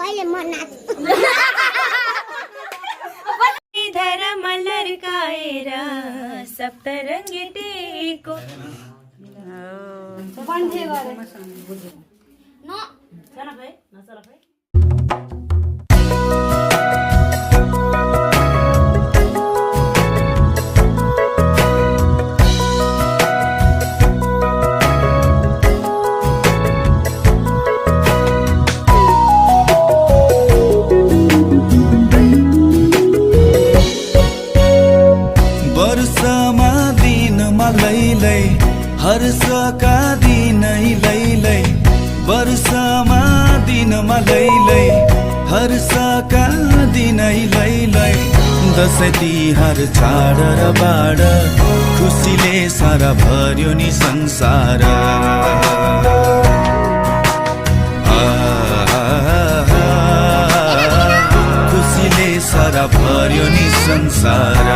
अहिले म नाच धर्म लर्काएर सप्तरङ्गी टेको बन्थे गरे न वर्षमा दिनमा लैलै हर्षका दिनै लैलै वर्षमा दिनमा लैलै हर्षका दिनै लैलै दसैँ तिहार चाड र बाड खुसीले सारा भर्यो नि संसार खुसीले सारा भर्यो नि संसार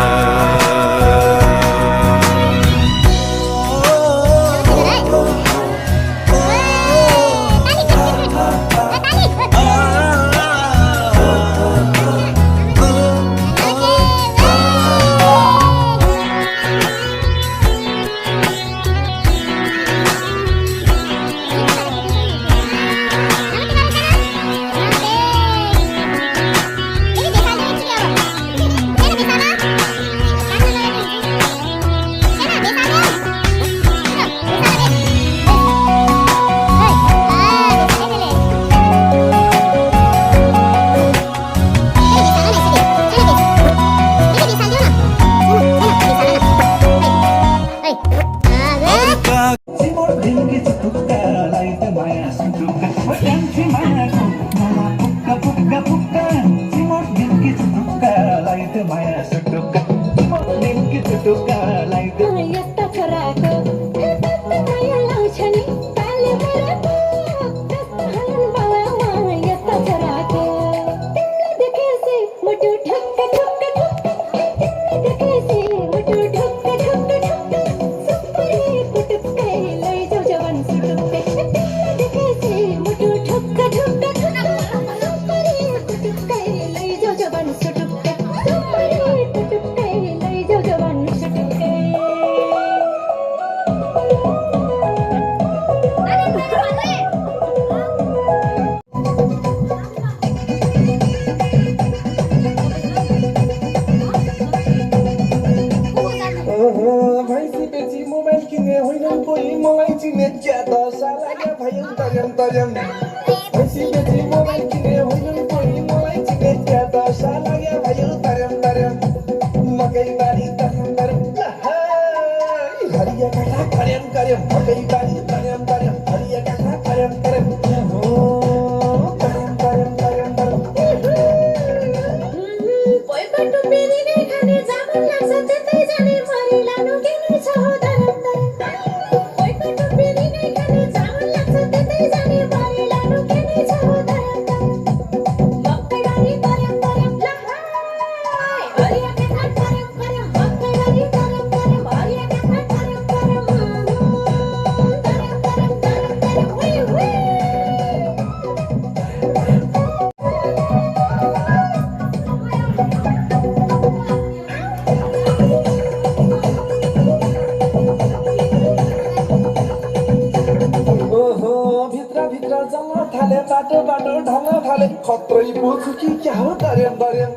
खत्रै बोल्छु कि क्या हो दर्याम दर्याम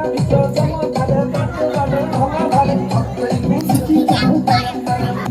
भित्र जमा थाले बाटो ढल्न थाले खत्रै बोल्छु कि क्या हो दर्याम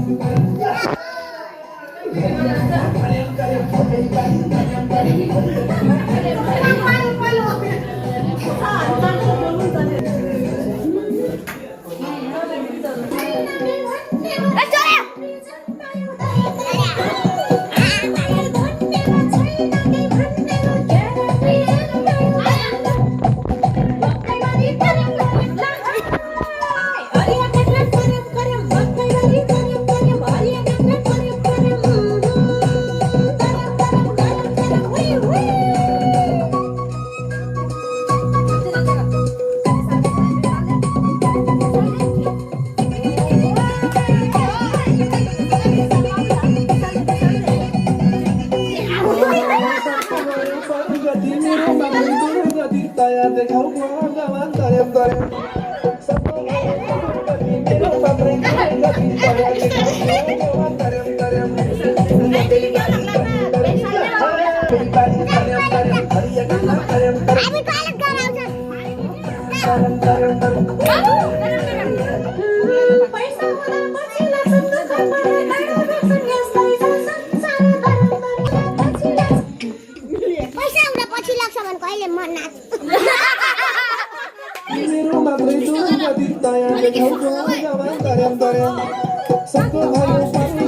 दया देखाऊ जवान तरेम तरेम सबको मेरो पात्रै दया देखाऊ जवान तरेम तरेम मेरो मात्रै दुर्गति दया देखाऊ जवान तरेम तरेम सबको भयो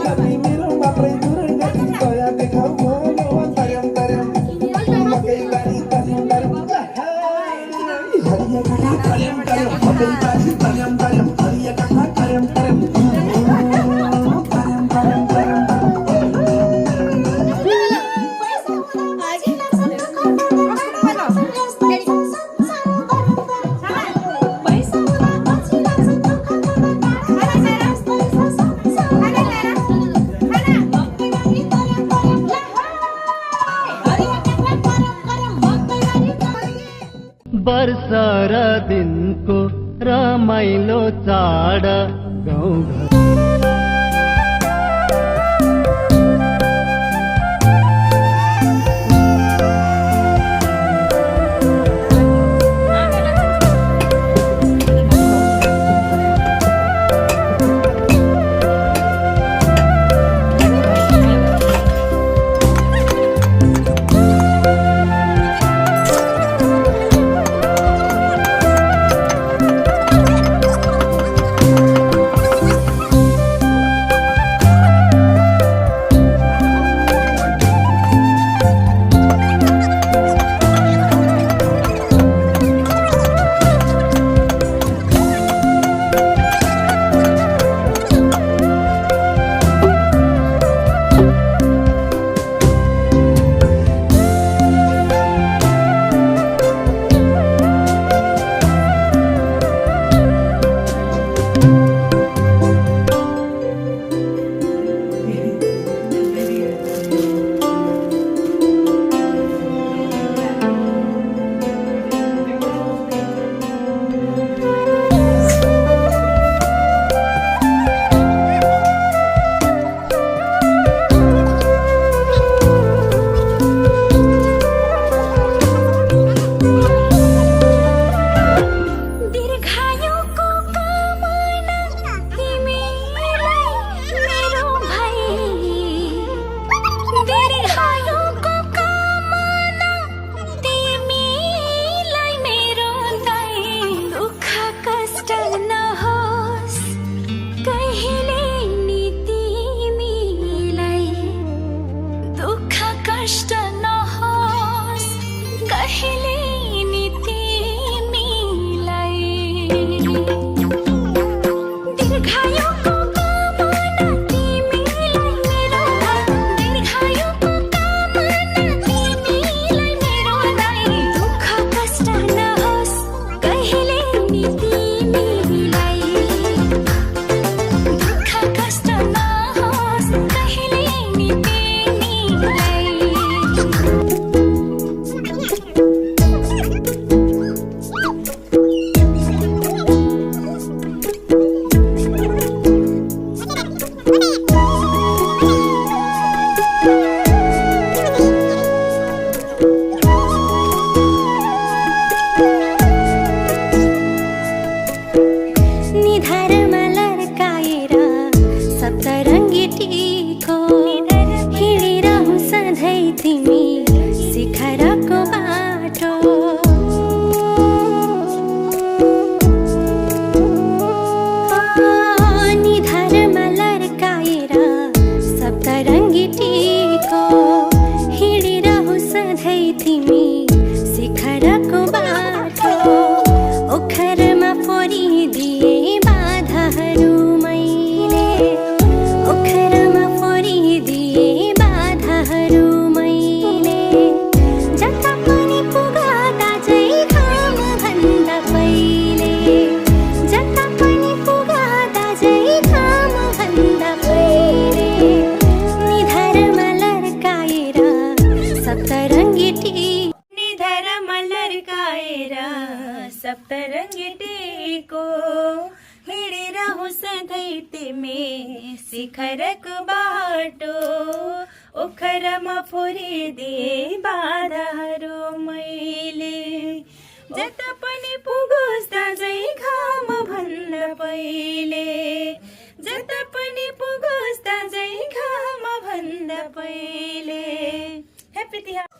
पानी मेरो मात्रै दुर्गति दया देखाऊ जवान तरेम तरेम मकै बारी तरेम तरेम हरिया काका तरेम तरेम मकै बारी तरेम तरेम हरिया काका तरेम तरेम वर्षा र दिनको रमाइलो चाड गाउँघर फरक बाटो ओखरमा फोरिदिए बाधाहरू मैले जता पनि पुगोस् दाजै घाम भन्दा पहिले जता पनि पुगोस् दाजै घाम भन्दा पहिले ह्याप्पी तिहार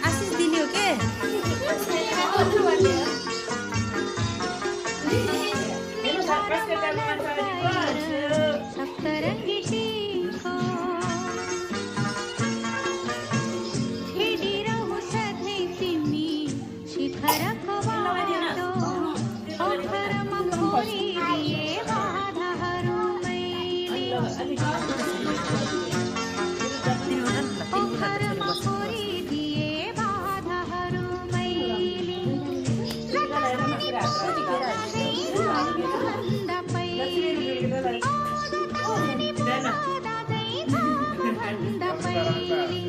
आशिष दिने हो के सप्तरङ्गी शीखो हिँडिरहु सधैँ तिमी शिखरको बाटो ओखरमा फोरिदिए बाधाहरू मैले ओखरमा फोरिदिए बाधाहरू मैले भन्दा पहिले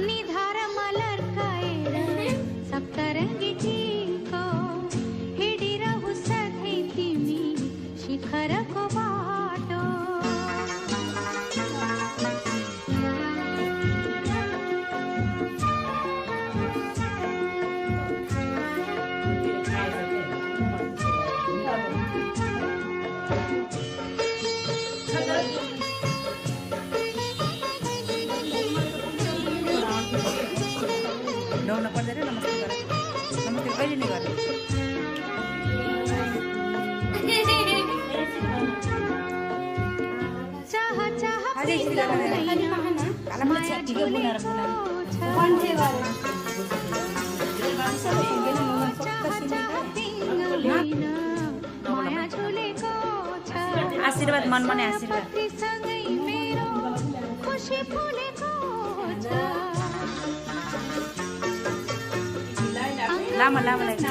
निधार मलर्काएर सप्तरङ्गी टीको हिँडिरहु सधैँ तिमी शिखरको बाटो ढाउन पर्दैन नमस्ते गर नमस्ते कहिले नै गर्ने चाह चाह अझै यस्तो गरेर कालामा ठिकै बनाएर माया झुलेको छ आशीर्वाद मनमा नै आशीर्वाद सँगै मेरो खुसी फुलेको छ लामो लामो लाग्छ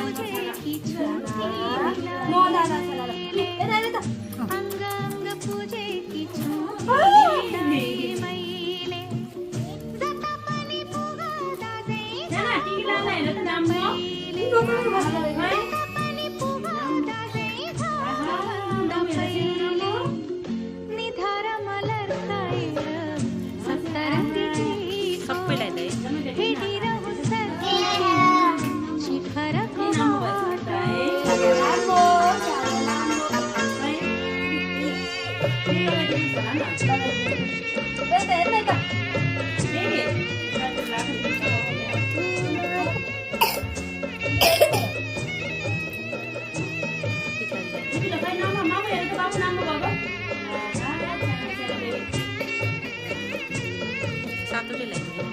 अङ्ग अङ्ग पुजेकी छु मैले जता पनि पुग्दा चाहिँ जता पनि पुग्दा चाहिँ निधार मलर्काएर सप्तरङ्गी सबैलाई त हिँडिरहु सधैँ शिखरको सातोले लाग्यो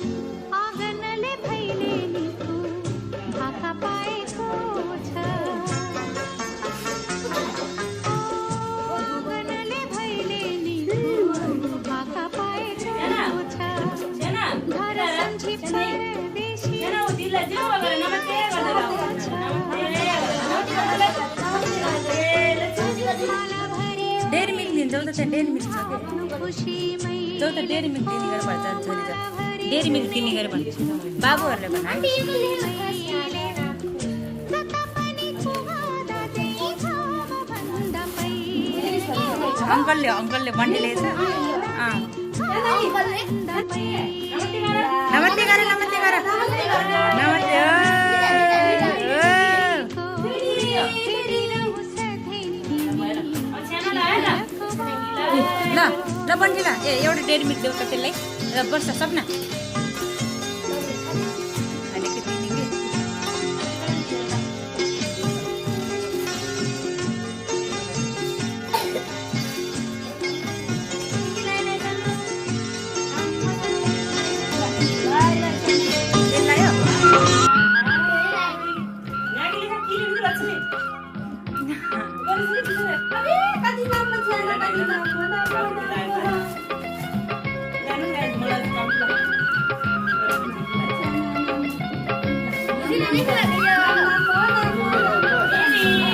आँगनले भैलेनीको भाका पाएको छ आँगनले भैलेनीको भाका पाएको छ घर सम्झी परदेशी मालाभरि डेरी मिल्क दिन्छ त चाहिँ डेरी मिल्क छ के खुसीमै जो त डेरी मिल्क दिने गरेर भन्छ छोरी छ डेरी मिल्क दिने गरेर भन्छ बाबुहरूले भन्छ जता पनि पुग्दा चाहिँ भन्दा पहिले अङ्कलले बन्डी ल्याएछ भन्दा पहिले नमस्ते गर नमस्ते हिँडिरहु सधैँ तिमी ल ल बन्डी ल ए एउटा डेरी मिल्क देऊ त त्यसलाई र बस्छ सपना अलिकति दिने के कति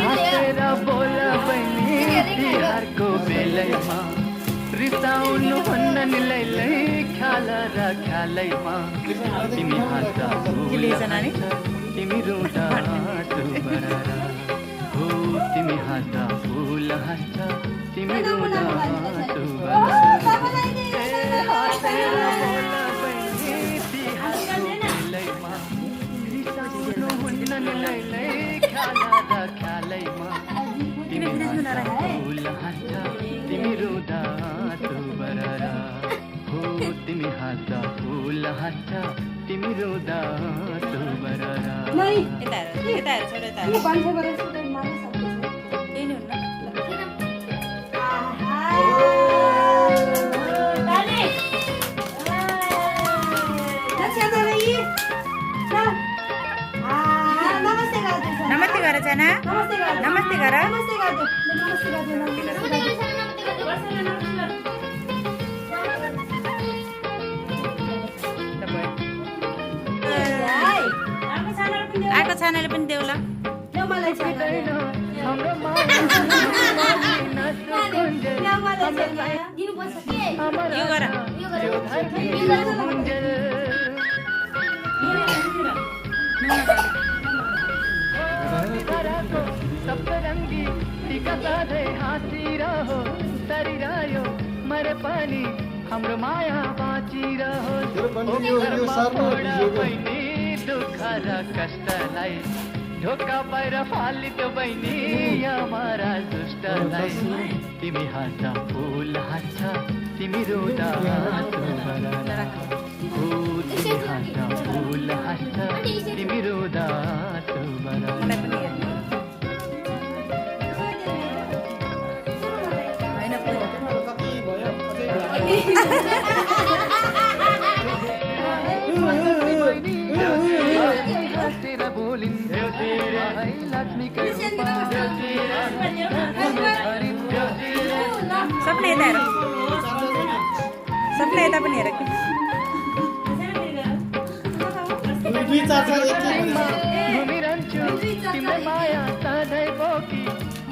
हाँसेर बोल बहिनी तिहारको बेलैमा रिसाउनु भन्न नि लैलै ख्याल र ख्यालैमा तिमी हाँस्दा फुल हाँस्छ तिमी रुँदा डुबरा हो तिमी हाँस्दा फुल हाँस्छ तिमी रुँदा डुबरा हाँसेर बोल बहिनी तिहारको बेलैमा रिसाउनु भन्न नि लैलै ख्याल र ख्यालैमा तिमी हाँस्दा फुल हाँस्छ तिमी रुँदा डुबरा हो तिमी हाँस्दा फुल हाँस्छ तिमी रुँदा डुबरा यता हेर छोड यता हेर। केही नि हुन्न। नमस्ते गर जाना नमस्ते गर आएको छानाले पनि देऊ ल यो गर सप्तरङ्गी टिका साधै हाँसिरहो तरिरह्यो मरे पनि हाम्रो माया बाँचिरहोस् बहिनी दुःख र कष्टलाई ढोका बाहिर फालिदियो बहिनी यमरा दुष्टलाई तिमी हाँस्दा फुल हाँस्छ तिमी रुँदा डुबरा हो तिमी हाँस्दा फुल हाँस्छ तिमी रुँदा डुबरा मलाई पनि हेर्नु हाँसेर बोलिन् लक्ष्मीकै सबले यता हेर सबले यता पनि हेर घुमिरहन्छु तिम्रो माया सधैँ बोकी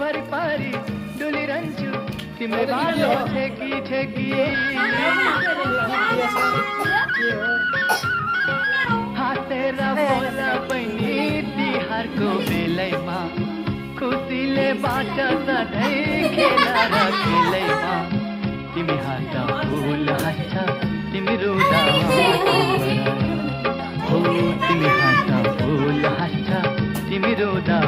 वरिपरि डुलिरहन्छु तिम्रो बाटो ठेकी ठेकी हाँसेर बोल बहिनी तिहारको बेलैमा खुसीले बाँच सधैँ खेल र खेलैमा तिमी हाँस्दा फुल हाँस्छ तिमी रुँदा हो तिमी हाँस्दा फुल हाँस्छ तिमी रुँदा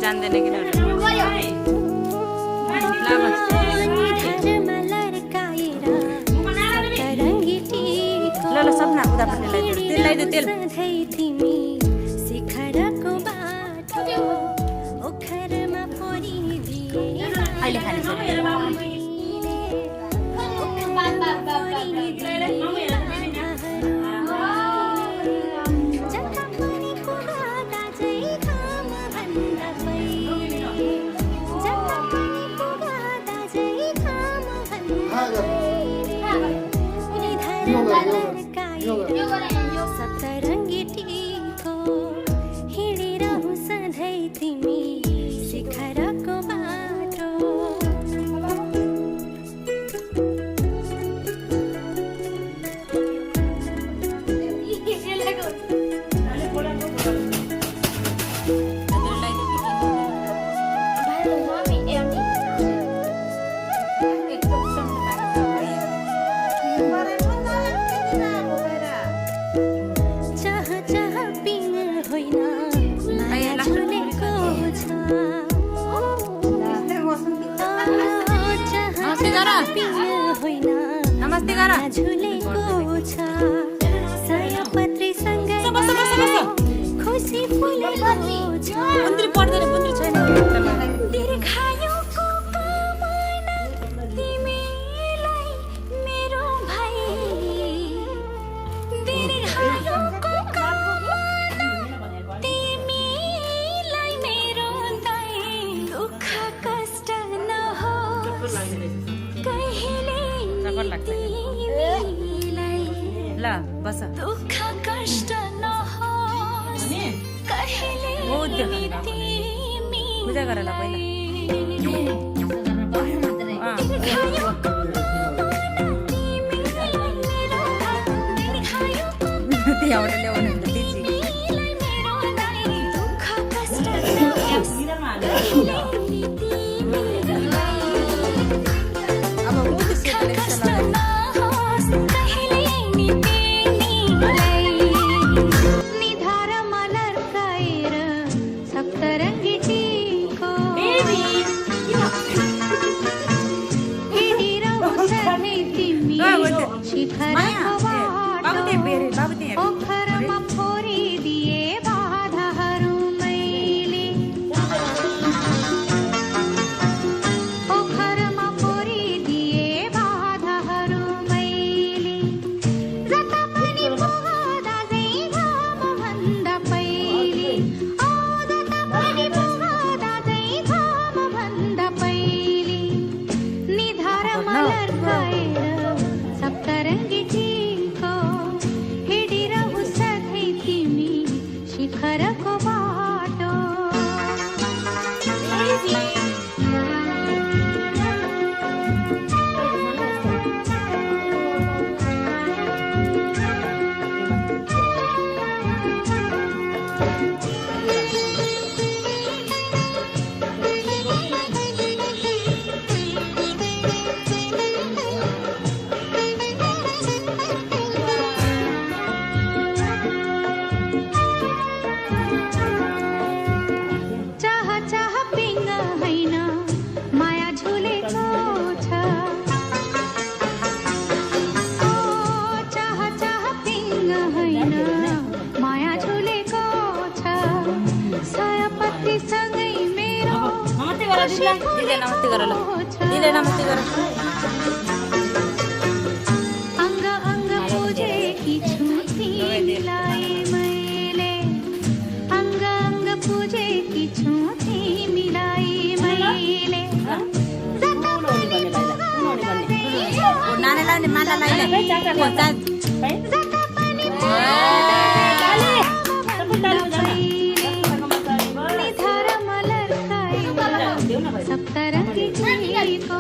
जान्दैन किन ल ल सपना उता पनि लगाइदियो तेल तिमी शिखरको बाटो ओखरमा परिदिए अहिले खाने सप्तरङ्गी टीको हिँडिरहु सधैँ तिमी शिखरको बाटो नमस्ते गर झुलेको छ सयपत्रीसँगै खुसी फुलेको छ बुन्द्री पर्दैन बुन्द्री छैन दीर्घायुको कामना तिमीलाई मेरो भाइ दीर्घायुको कामना तिमीलाई मेरो दाइ दुःख कष्ट नहोस् कहिले ल बस दुःख कष्ट नहोस् कहिले पूजा गर ल पहिला त्यहाँबाट ल्याउनु हुन्छ ओखरमा फोरिदिए बाधाहरू मैले ओखरमा फोरिदिए बाधाहरू मैले जता पनि पुग्दा चाहिँ घाम भन्दा पहिले ओ जता पनि पुग्दा चाहिँ घाम भन्दा पहिले निधारमा लड्काएर सप्तरङ्गी शिखरको बाटो दिदी नमस्ते गर ल दिदी नमस्ते गर अङ्ग अङ्ग पूजेकी छु तिमीलाई मैले अङ्ग अङ्ग पूजेकी छु तिमीलाई मैले नानीलाई नि माला लाइले सप्तरङ्गी टीको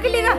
खेलिगा